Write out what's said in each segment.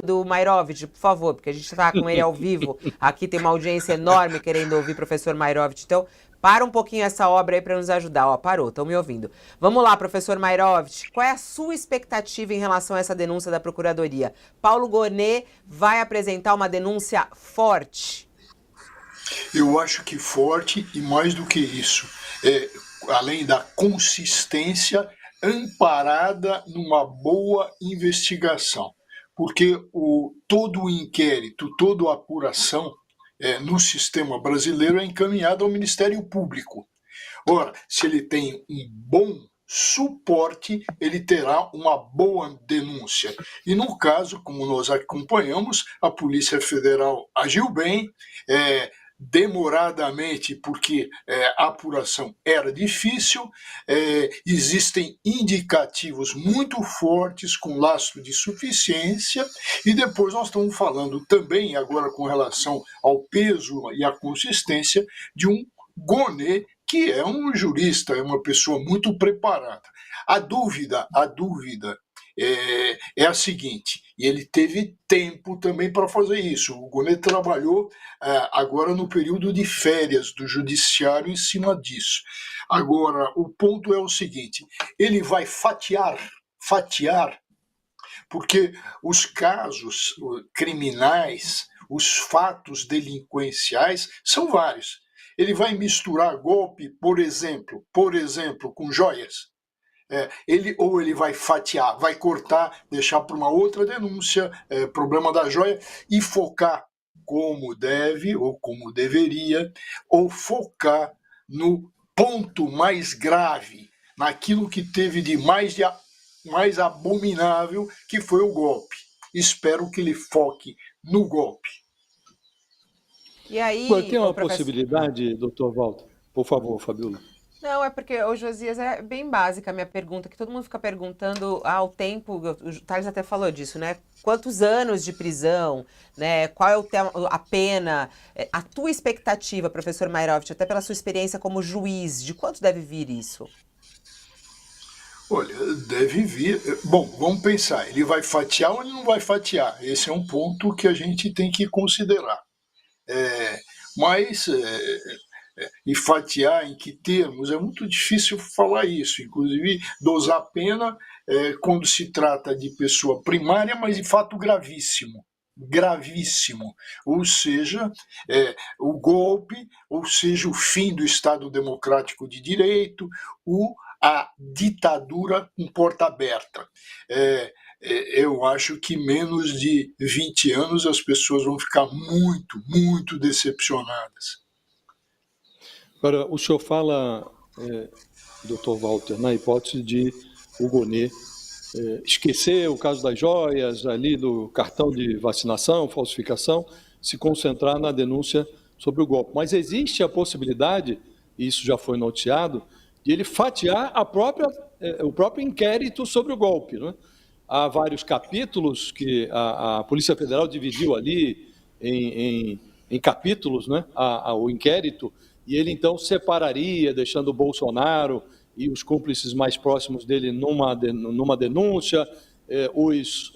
do Mairovich, por favor, porque a gente está com ele ao vivo. Aqui tem uma audiência enorme querendo ouvir o professor Mairovich. Então, para um pouquinho essa obra aí para nos ajudar. Ó, parou, estão me ouvindo. Vamos lá, professor Mairovich. Qual é a sua expectativa em relação a essa denúncia da Procuradoria? Paulo Gonet vai apresentar uma denúncia forte? Eu acho que forte e mais do que isso, além da consistência, amparada numa boa investigação. Porque todo o inquérito, toda a apuração no sistema brasileiro é encaminhado ao Ministério Público. Ora, se ele tem um bom suporte, ele terá uma boa denúncia. E no caso, como nós acompanhamos, a Polícia Federal agiu bem, demoradamente, porque a apuração era difícil, existem indicativos muito fortes com lastro de suficiência, e depois nós estamos falando também, agora com relação ao peso e à consistência, de um Gonet, que é um jurista, é uma pessoa muito preparada. A dúvida é a seguinte, e ele teve tempo também para fazer isso. O Gonet trabalhou agora no período de férias do judiciário em cima disso. Agora, o ponto é o seguinte, ele vai fatiar, porque os casos criminais, os fatos delinquenciais são vários. Ele vai misturar golpe, por exemplo, com joias. Ou ele vai fatiar, vai cortar, deixar para uma outra denúncia, problema da joia, e focar como deve ou como deveria, ou focar no ponto mais grave, naquilo que teve de mais abominável, que foi o golpe. Espero que ele foque no golpe. E aí, tem uma possibilidade, doutor Walter? Por favor, Fabiola. Não, é porque, ô Josias, é bem básica a minha pergunta, que todo mundo fica perguntando ao tempo, o Thales até falou disso, né? Quantos anos de prisão, né? Qual é a pena? A tua expectativa, professor Mairovich, até pela sua experiência como juiz, de quanto deve vir isso? Olha, deve vir. Bom, vamos pensar, ele vai fatiar ou ele não vai fatiar? Esse é um ponto que a gente tem que considerar. Mas e fatiar em que termos? É muito difícil falar isso. Inclusive, dosar a pena quando se trata de pessoa primária, mas de fato gravíssimo. Gravíssimo. Ou seja, o golpe, ou seja, o fim do Estado Democrático de Direito, a ditadura com porta aberta. Eu acho que menos de 20 anos as pessoas vão ficar muito, muito decepcionadas. Agora, o senhor fala, doutor Walter, na hipótese de o Gonet esquecer o caso das joias, ali do cartão de vacinação, falsificação, se concentrar na denúncia sobre o golpe. Mas existe a possibilidade, e isso já foi noticiado, de ele fatiar o próprio inquérito sobre o golpe, né? Há vários capítulos que a Polícia Federal dividiu ali em capítulos, né, o inquérito, e ele então separaria, deixando o Bolsonaro e os cúmplices mais próximos dele numa denúncia, os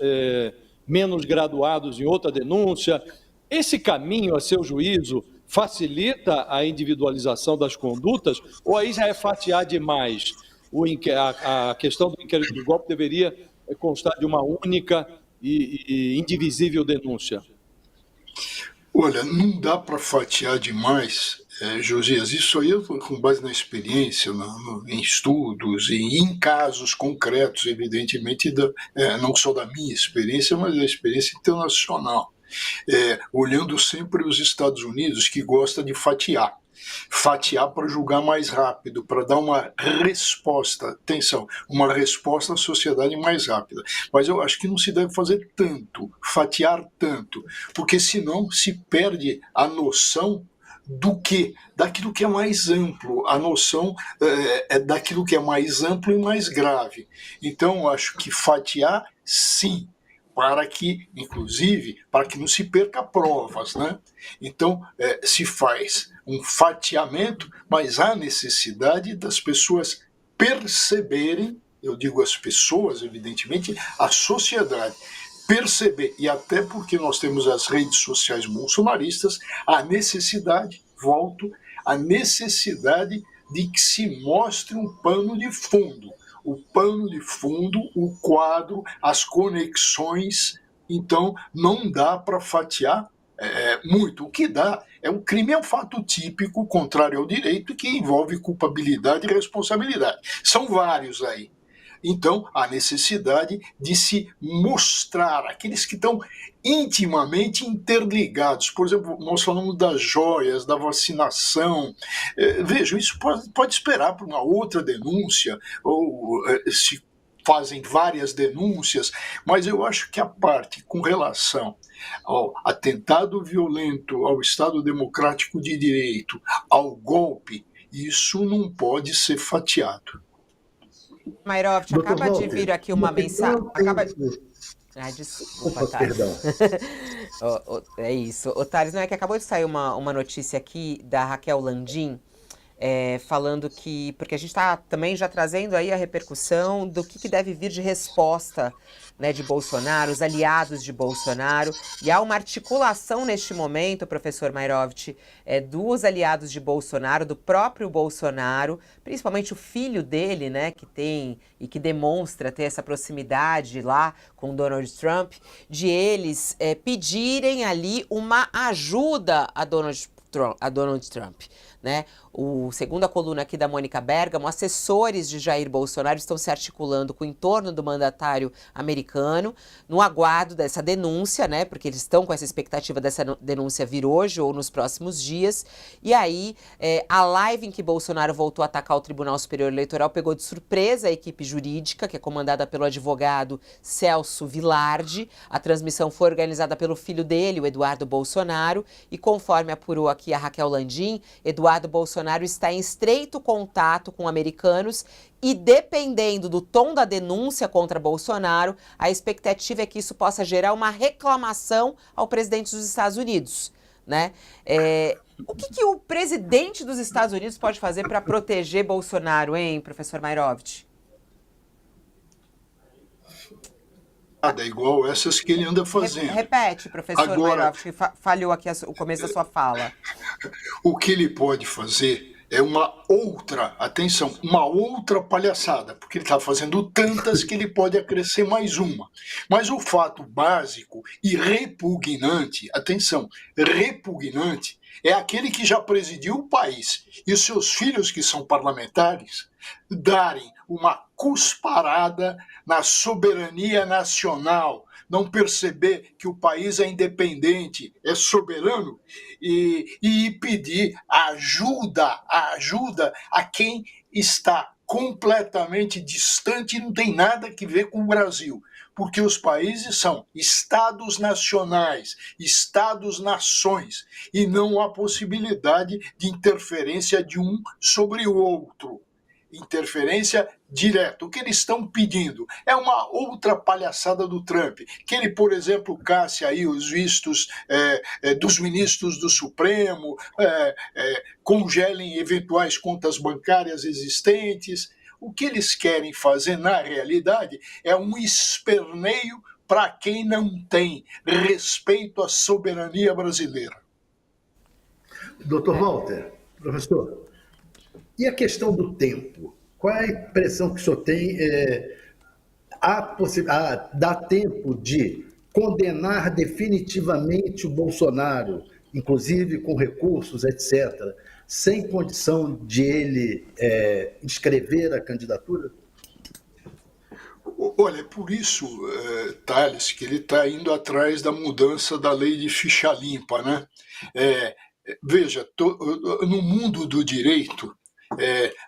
menos graduados em outra denúncia. Esse caminho, a seu juízo, facilita a individualização das condutas, ou aí já é fatiar demais? A questão do inquérito do golpe deveria constar de uma única e indivisível denúncia? Olha, não dá para fatiar demais, Josias. Isso aí eu com base na experiência, em estudos e em casos concretos, evidentemente, não só da minha experiência, mas da experiência internacional. Olhando sempre os Estados Unidos, que gosta de fatiar para julgar mais rápido, para dar uma resposta, atenção, uma resposta à sociedade mais rápida. Mas eu acho que não se deve fazer tanto, fatiar tanto, porque senão se perde a noção daquilo que é mais amplo, a noção daquilo que é mais amplo e mais grave. Então, eu acho que fatiar, sim, para que, inclusive, para que não se perca provas, né? Então, se faz um fatiamento, mas há necessidade das pessoas perceberem, eu digo as pessoas, evidentemente, a sociedade, perceber, e até porque nós temos as redes sociais bolsonaristas, a necessidade, volto, a necessidade de que se mostre um pano de fundo. O pano de fundo, o quadro, as conexões. Então, não dá para fatiar muito. O que dá o crime é um fato típico, contrário ao direito, que envolve culpabilidade e responsabilidade. São vários aí. Então, há necessidade de se mostrar aqueles que estão intimamente interligados. Por exemplo, nós falamos das joias, da vacinação. Veja, isso pode esperar para uma outra denúncia, ou se fazem várias denúncias, mas eu acho que a parte com relação ao atentado violento ao Estado Democrático de Direito, ao golpe, isso não pode ser fatiado. Mairovich, Doutor acaba de Walter, vir aqui uma mensagem. Opa, Desculpa, Thales. perdão. É isso. Ô, Thales, não é que acabou de sair uma notícia aqui da Raquel Landim, falando que... Porque a gente está também já trazendo aí a repercussão do que deve vir de resposta, né, de Bolsonaro, os aliados de Bolsonaro. E há uma articulação neste momento, professor Mairovich, dos aliados de Bolsonaro, do próprio Bolsonaro, principalmente o filho dele, né, que tem e que demonstra ter essa proximidade lá com Donald Trump, de eles pedirem ali uma ajuda a Donald Trump, né? Segundo a coluna aqui da Mônica Bergamo, assessores de Jair Bolsonaro estão se articulando com o entorno do mandatário americano no aguardo dessa denúncia, né? Porque eles estão com essa expectativa dessa denúncia vir hoje ou nos próximos dias. E aí, a live em que Bolsonaro voltou a atacar o Tribunal Superior Eleitoral pegou de surpresa a equipe jurídica, que é comandada pelo advogado Celso Vilardi. A transmissão foi organizada pelo filho dele, o Eduardo Bolsonaro, e conforme apurou aqui a Raquel Landim, Eduardo Bolsonaro está em estreito contato com americanos e, dependendo do tom da denúncia contra Bolsonaro, a expectativa é que isso possa gerar uma reclamação ao presidente dos Estados Unidos, né? O que o presidente dos Estados Unidos pode fazer para proteger Bolsonaro, hein, professor Mairovich? Nada, igual essas que ele anda fazendo. Repete, professor Mairovich, que falhou aqui o começo da sua fala. O que ele pode fazer é uma outra palhaçada, porque ele está fazendo tantas que ele pode acrescer mais uma. Mas o fato básico e repugnante, repugnante, é aquele que já presidiu o país e os seus filhos, que são parlamentares, darem uma cusparada na soberania nacional, não perceber que o país é independente, é soberano, e pedir ajuda a quem está completamente distante e não tem nada a ver com o Brasil. Porque os países são estados nacionais, estados-nações, e não há possibilidade de interferência de um sobre o outro. Interferência direta. O que eles estão pedindo é uma outra palhaçada do Trump, que ele, por exemplo, casse aí os vistos dos ministros do Supremo, congelem eventuais contas bancárias existentes. O que eles querem fazer, na realidade, é um esperneio para quem não tem respeito à soberania brasileira. Doutor Walter, professor, e a questão do tempo? Qual é a impressão que o senhor tem? Dá tempo de condenar definitivamente o Bolsonaro, inclusive com recursos, etc., sem condição de ele inscrever a candidatura? Olha, é por isso, Thales, que ele está indo atrás da mudança da lei de ficha limpa, né? Veja, no mundo do direito,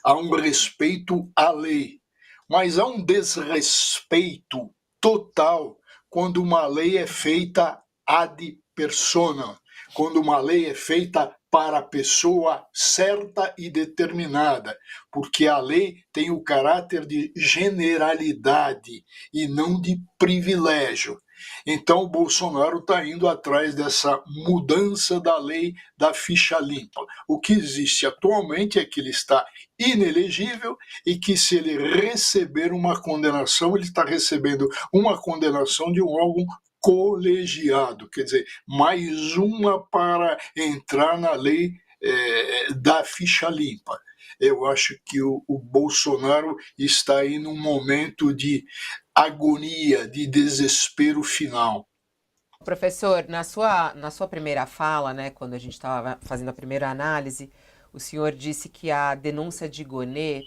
há um respeito à lei, mas há um desrespeito total quando uma lei é feita ad personam, quando uma lei é feita para a pessoa certa e determinada, porque a lei tem o caráter de generalidade e não de privilégio. Então o Bolsonaro está indo atrás dessa mudança da lei da ficha limpa. O que existe atualmente é que ele está inelegível e que, se ele receber uma condenação, ele está recebendo uma condenação de um órgão colegiado, quer dizer, mais uma para entrar na lei da ficha limpa. Eu acho que o Bolsonaro está aí num momento de agonia, de desespero final. Professor, na sua primeira fala, né, quando a gente estava fazendo a primeira análise, o senhor disse que a denúncia de Gonê,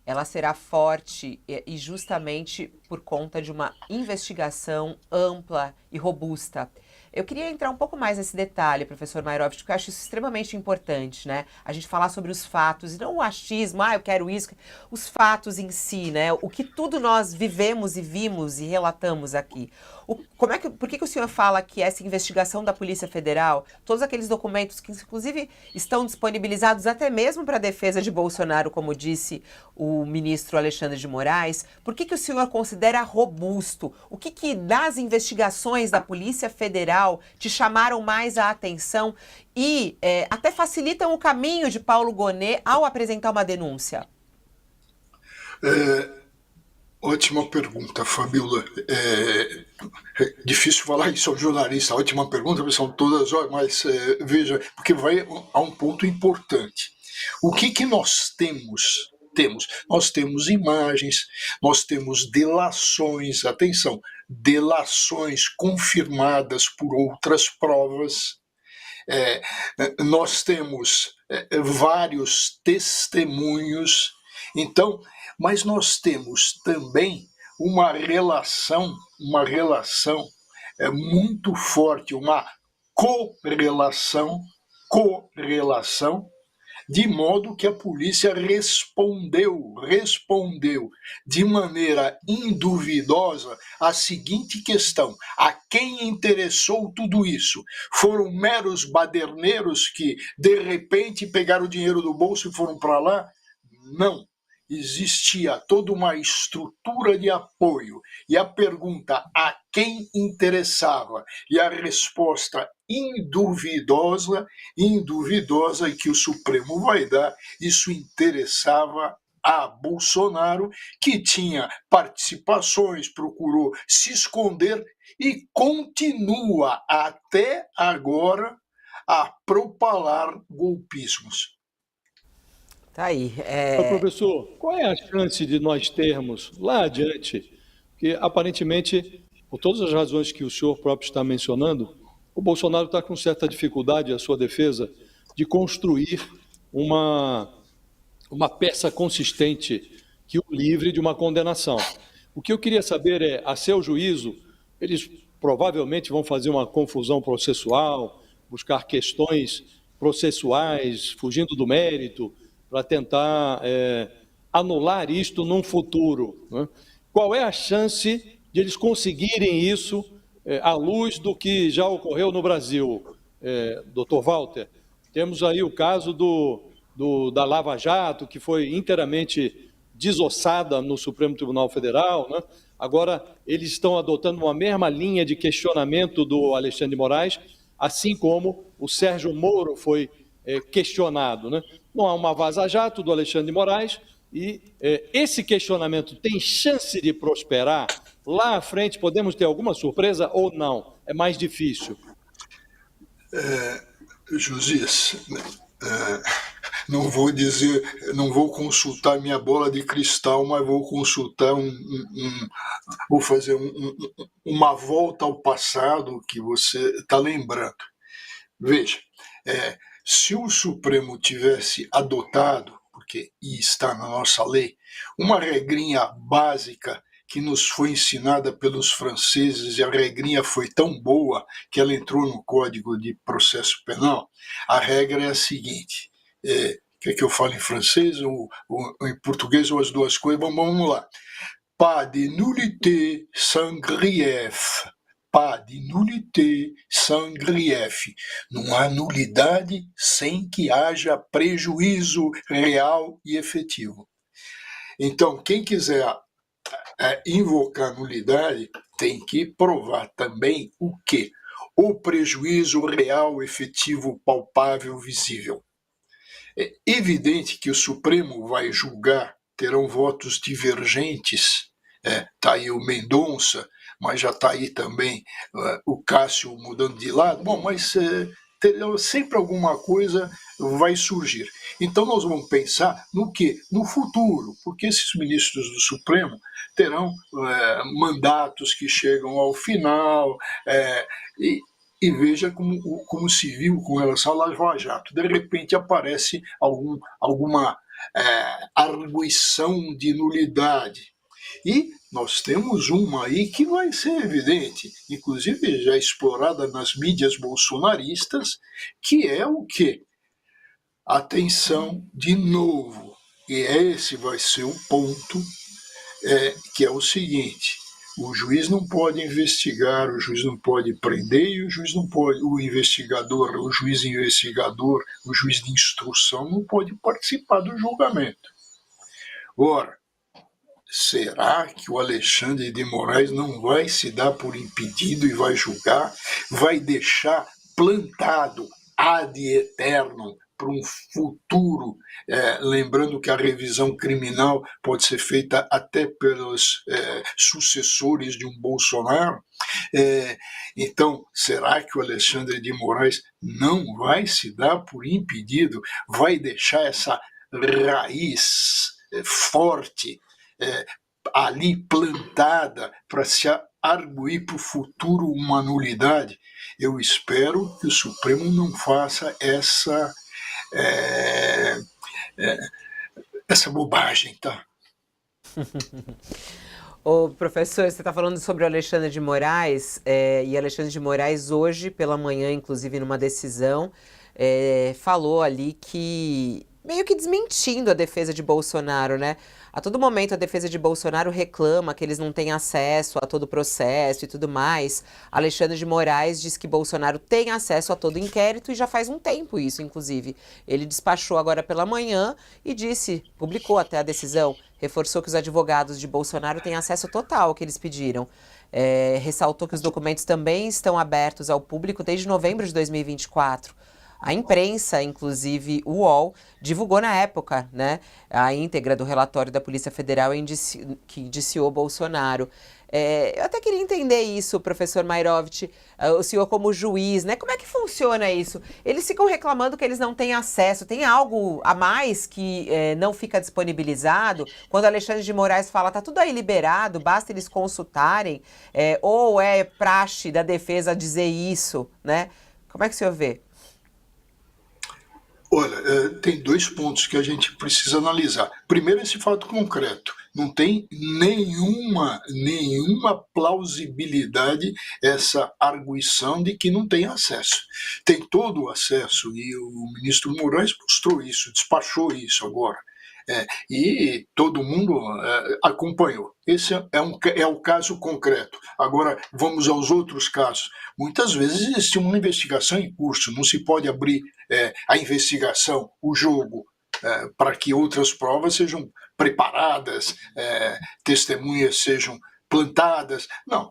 ela será forte e justamente por conta de uma investigação ampla e robusta. Eu queria entrar um pouco mais nesse detalhe, professor Mairovich, porque eu acho isso extremamente importante, né? A gente falar sobre os fatos e não o achismo, eu quero isso, os fatos em si, né? O que tudo nós vivemos e vimos e relatamos aqui. Por que o senhor fala que essa investigação da Polícia Federal, todos aqueles documentos que inclusive estão disponibilizados até mesmo para a defesa de Bolsonaro, como disse o ministro Alexandre de Moraes, por que o senhor considera robusto? O que das investigações da Polícia Federal te chamaram mais a atenção e até facilitam o caminho de Paulo Gonê ao apresentar uma denúncia? Ótima pergunta, Fabíola. Difícil falar isso ao jornalista. Ótima pergunta, são todas, mas veja, porque vai a um ponto importante. O que nós temos? Nós temos imagens, nós temos delações, atenção, delações confirmadas por outras provas, nós temos vários testemunhos, então, mas nós temos também uma relação muito forte, uma correlação, de modo que a polícia respondeu de maneira induvidosa a seguinte questão: a quem interessou tudo isso? Foram meros baderneiros que, de repente, pegaram o dinheiro do bolso e foram para lá? Não. Existia toda uma estrutura de apoio. E a pergunta: a quem interessava? E a resposta induvidosa e que o Supremo vai dar, isso interessava a Bolsonaro, que tinha participações, procurou se esconder e continua até agora a propalar golpismos. Tá aí. Professor, qual é a chance de nós termos lá adiante, que aparentemente, por todas as razões que o senhor próprio está mencionando, o Bolsonaro está com certa dificuldade, a sua defesa, de construir uma peça consistente que o livre de uma condenação. O que eu queria saber é, a seu juízo, eles provavelmente vão fazer uma confusão processual, buscar questões processuais, fugindo do mérito, para tentar anular isto num futuro, né? Qual é a chance de eles conseguirem isso à luz do que já ocorreu no Brasil, Dr. Walter? Temos aí o caso da Lava Jato, que foi inteiramente desossada no Supremo Tribunal Federal, né? Agora, eles estão adotando uma mesma linha de questionamento do Alexandre de Moraes, assim como o Sérgio Moro foi questionado, né? Não há uma vaza-jato do Alexandre de Moraes e esse questionamento tem chance de prosperar? Lá à frente podemos ter alguma surpresa ou não? É mais difícil? Josias, não vou consultar minha bola de cristal, mas vou consultar vou fazer uma volta ao passado que você está lembrando. Veja, se o Supremo tivesse adotado, porque está na nossa lei, uma regrinha básica que nos foi ensinada pelos franceses, e a regrinha foi tão boa que ela entrou no Código de Processo Penal, a regra é a seguinte: quer que eu fale em francês ou em português ou as duas coisas? Vamos lá. Pas de nullité sans grief. Pas de nullité sans grief. Não há nulidade sem que haja prejuízo real e efetivo. Então, quem quiser invocar nulidade tem que provar também o quê? O prejuízo real, efetivo, palpável, visível. É evidente que o Supremo vai julgar, terão votos divergentes, tá aí o Mendonça, mas já está aí também o Cássio mudando de lado. Bom, mas sempre alguma coisa vai surgir. Então nós vamos pensar no quê? No futuro, porque esses ministros do Supremo terão mandatos que chegam ao final, e veja como se viu com relação ao Lava Jato. De repente aparece alguma arguição de nulidade. E nós temos uma aí que vai ser evidente, inclusive já explorada nas mídias bolsonaristas, que é o quê? Atenção de novo. E esse vai ser o ponto, que é o seguinte: o juiz não pode investigar, o juiz não pode prender, e o juiz não pode, o juiz investigador, o juiz de instrução não pode participar do julgamento. Ora, será que o Alexandre de Moraes não vai se dar por impedido e vai julgar? Vai deixar plantado ad eternum para um futuro, lembrando que a revisão criminal pode ser feita até pelos sucessores de um Bolsonaro? Então, será que o Alexandre de Moraes não vai se dar por impedido? Vai deixar essa raiz forte ali plantada para se arguir para o futuro uma nulidade? Eu espero que o Supremo não faça essa bobagem, tá? Ô, professor, você está falando sobre o Alexandre de Moraes, e Alexandre de Moraes hoje, pela manhã, inclusive numa decisão, falou ali que, meio que desmentindo a defesa de Bolsonaro, né? A todo momento a defesa de Bolsonaro reclama que eles não têm acesso a todo o processo e tudo mais. Alexandre de Moraes diz que Bolsonaro tem acesso a todo o inquérito e já faz um tempo isso, inclusive. Ele despachou agora pela manhã e publicou até a decisão, reforçou que os advogados de Bolsonaro têm acesso total ao que eles pediram. Ressaltou que os documentos também estão abertos ao público desde novembro de 2024. A imprensa, inclusive o UOL, divulgou na época, né, a íntegra do relatório da Polícia Federal que indiciou Bolsonaro. Eu até queria entender isso, professor Mairovich, o senhor como juiz, né? Como é que funciona isso? Eles ficam reclamando que eles não têm acesso, tem algo a mais que não fica disponibilizado? Quando Alexandre de Moraes fala, tá tudo aí liberado, basta eles consultarem, ou é praxe da defesa dizer isso, né? Como é que o senhor vê? Olha, tem dois pontos que a gente precisa analisar. Primeiro, esse fato concreto. Não tem nenhuma plausibilidade essa arguição de que não tem acesso. Tem todo o acesso, e o ministro Moraes mostrou isso, despachou isso agora. E todo mundo acompanhou. Esse é o caso concreto. Agora, vamos aos outros casos. Muitas vezes existe uma investigação em curso, não se pode abrir a investigação, o jogo, para que outras provas sejam preparadas, testemunhas sejam plantadas. Não,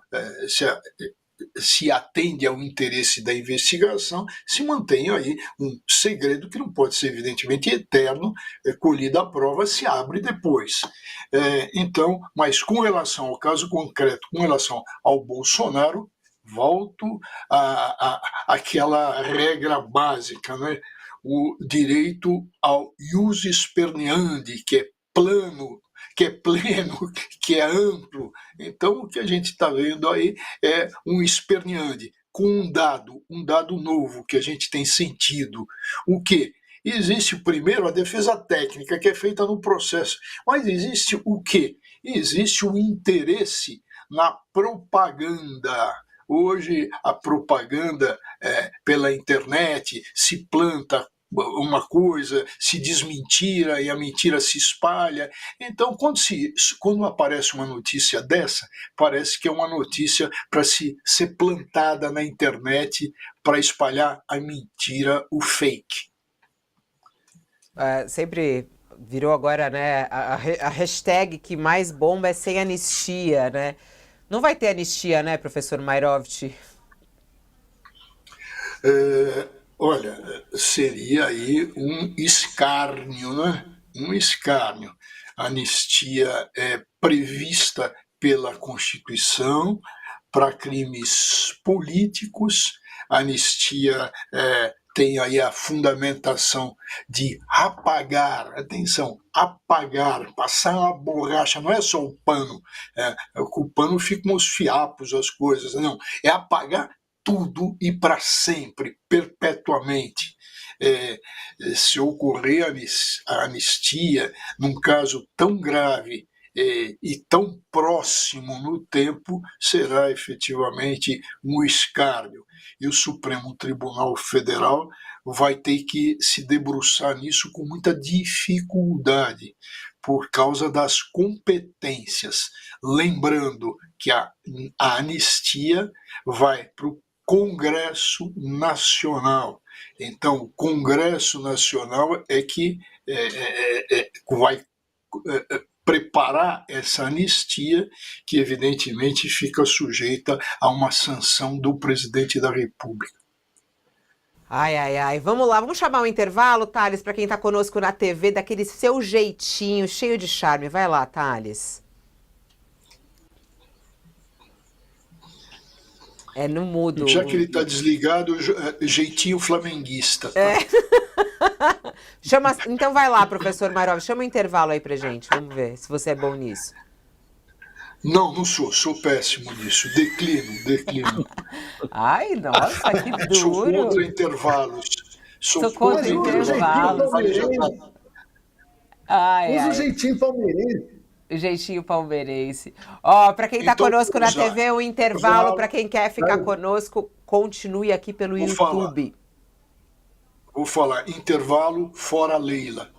se atende ao interesse da investigação, se mantém aí um segredo que não pode ser, evidentemente, eterno, colhida a prova, se abre depois. Então, mas com relação ao caso concreto, com relação ao Bolsonaro, volto àquela regra básica, né? O direito ao ius esperneandi, que é pleno, que é amplo. Então, o que a gente está vendo aí é um esperneandi, com um dado novo que a gente tem sentido. O quê? Existe, primeiro, a defesa técnica, que é feita no processo, mas existe o quê? Existe o interesse na propaganda. Hoje, a propaganda pela internet se planta uma coisa, se desmentira e a mentira se espalha. Então, quando aparece uma notícia dessa, parece que é uma notícia para ser plantada na internet para espalhar a mentira, o fake. Sempre virou agora, né, a hashtag que mais bomba é sem anistia, né? Não vai ter anistia, né, professor Mairovich? Olha, seria aí um escárnio, né? Um escárnio. A anistia é prevista pela Constituição, para crimes políticos, a anistia tem aí a fundamentação de apagar, atenção, apagar, passar uma borracha, não é só o pano, com o pano ficam os fiapos, as coisas, não, é apagar tudo e para sempre, perpetuamente. Se ocorrer a anistia num caso tão grave e tão próximo no tempo, será efetivamente um escárnio. E o Supremo Tribunal Federal vai ter que se debruçar nisso com muita dificuldade, por causa das competências. Lembrando que a anistia vai para o Congresso Nacional. Então, o Congresso Nacional é que vai preparar essa anistia, que evidentemente fica sujeita a uma sanção do presidente da República. Ai, ai, ai. Vamos lá, vamos chamar um intervalo, Thales, para quem está conosco na TV, daquele seu jeitinho, cheio de charme. Vai lá, Thales. No mudo. Já que ele está desligado, jeitinho flamenguista. Tá? Então vai lá, professor Mairovich, chama um intervalo aí pra gente. Vamos ver se você é bom nisso. Não sou péssimo nisso. Declino. Ai, nossa, que duro. Sou contra intervalos. Sou contra intervalos. Usa o jeitinho palmeirense. O jeitinho palmeirense. Ó, para quem está conosco na TV, o intervalo, para quem quer ficar conosco, continue aqui pelo YouTube. Vou falar, intervalo fora Leila.